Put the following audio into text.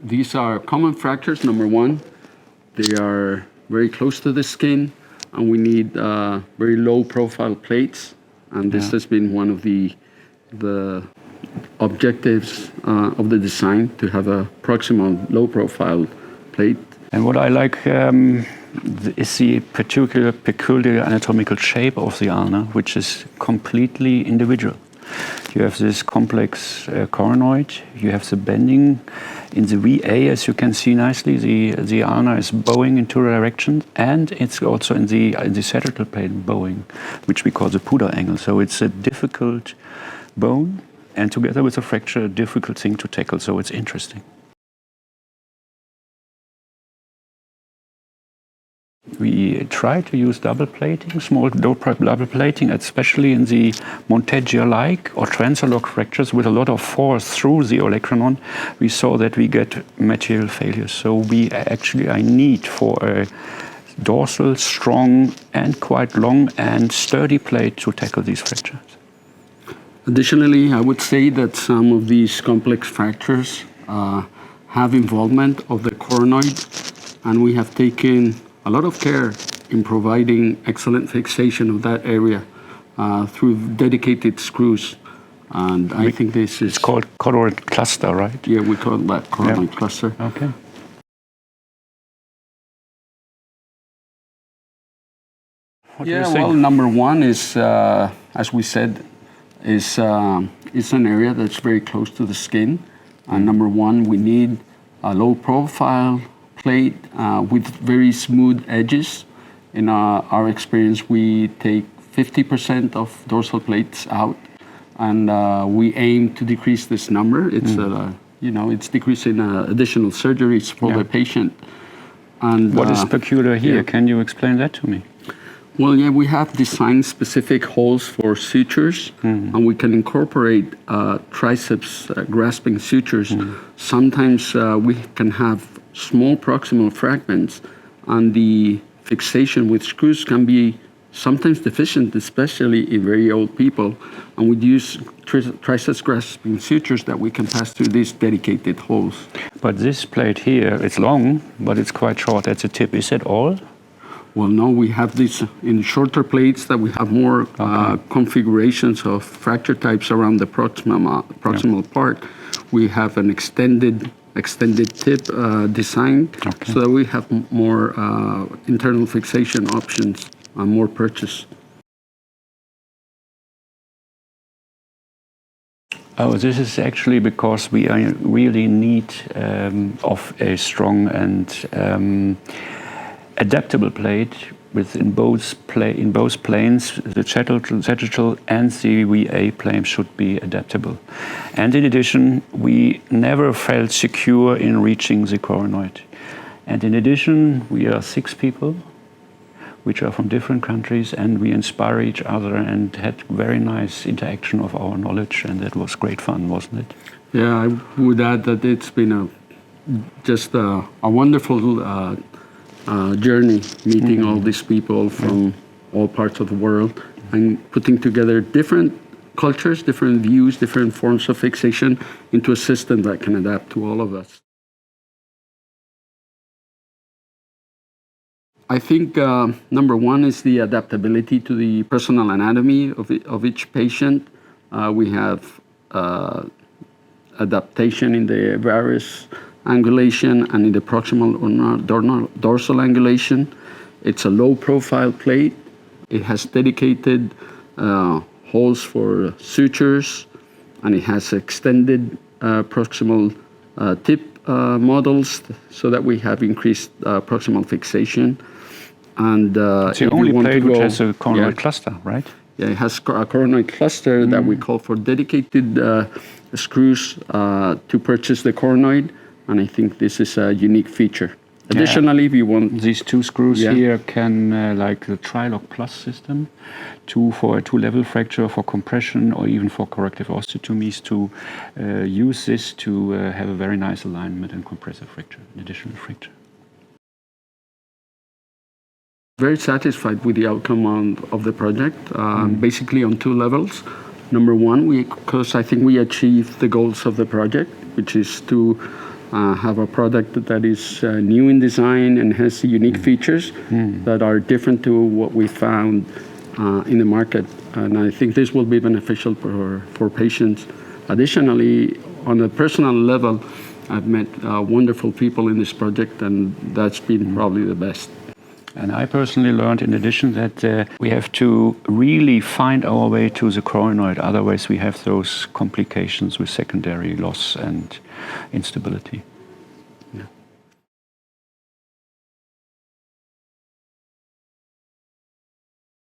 These are common fractures. Number one, they are very close to the skin, and we need very low profile plates. And this has been one of the objectives of the design, to have a proximal low profile plate. And what I like is the peculiar anatomical shape of the ulna, which is completely individual. You have this complex coronoid, you have the bending. In the VA, as you can see nicely, the ulna is bowing in two directions, and it's also in the sagittal plane bowing, which we call the Puder angle. So it's a difficult bone, and together with the fracture, a difficult thing to tackle, so it's interesting. We try to use double plating, small double plating, especially in the Monteggia-like or translock fractures with a lot of force through the olecranon. We saw that we get material failures. So I need for a dorsal, strong and quite long and sturdy plate to tackle these fractures. Additionally, I would say that some of these complex fractures have involvement of the coronoid, and we have taken a lot of care in providing excellent fixation of that area through dedicated screws. And I think this is... It's called coronoid cluster, right? Yeah, we call that coronoid cluster. Okay. Well, number one is, as we said, is an area that's very close to the skin. And number one, we need a low profile plate with very smooth edges. In our experience, we take 50% of dorsal plates out, and we aim to decrease this number. It's it's decreasing additional surgeries for the patient. And what is peculiar here? Can you explain that to me? Well, we have designed specific holes for sutures, and we can incorporate triceps grasping sutures. Sometimes we can have small proximal fragments, and the fixation with screws can be sometimes deficient, especially in very old people. And we use triceps grasping sutures that we can pass through these dedicated holes. But this plate here, it's long, but it's quite short at the tip. Is that all? Well, no, we have these in shorter plates that we have more configurations of fracture types around the proximal part. We have an extended tip design, so that we have more internal fixation options and more purchase. Oh, this is actually because we really need of a strong and adaptable plate in both planes. The sagittal and the VA plane should be adaptable. And in addition, we never felt secure in reaching the coronoid. And in addition, we are 6 people, which are from different countries, and we inspire each other and had very nice interaction of our knowledge, and that was great fun, wasn't it? Yeah, I would add that it's been just a wonderful journey, meeting all these people from all parts of the world, and putting together different cultures, different views, different forms of fixation into a system that can adapt to all of us. I think number one is the adaptability to the personal anatomy of each patient. We have adaptation in the varus angulation and in the proximal or dorsal angulation. It's a low profile plate. It has dedicated holes for sutures, and it has extended proximal tip models so that we have increased proximal fixation. And it's the only plate which has a coronoid cluster, right? Yeah, it has a coronoid cluster that we call for dedicated screws to purchase the coronoid. And I think this is a unique feature. Additionally, if you want... These 2 screws here can, like the TriLock Plus system, for a 2-level fracture, for compression, or even for corrective osteotomies, to use this to have a very nice alignment and compressive fracture, additional fracture. Very satisfied with the outcome of the project, basically on 2 levels. Number one, because I think we achieved the goals of the project, which is to have a product that is new in design and has unique features that are different to what we found in the market. And I think this will be beneficial for patients. Additionally, on a personal level, I've met wonderful people in this project, and that's been probably the best. And I personally learned, in addition, that we have to really find our way to the coronoid. Otherwise, we have those complications with secondary loss and instability.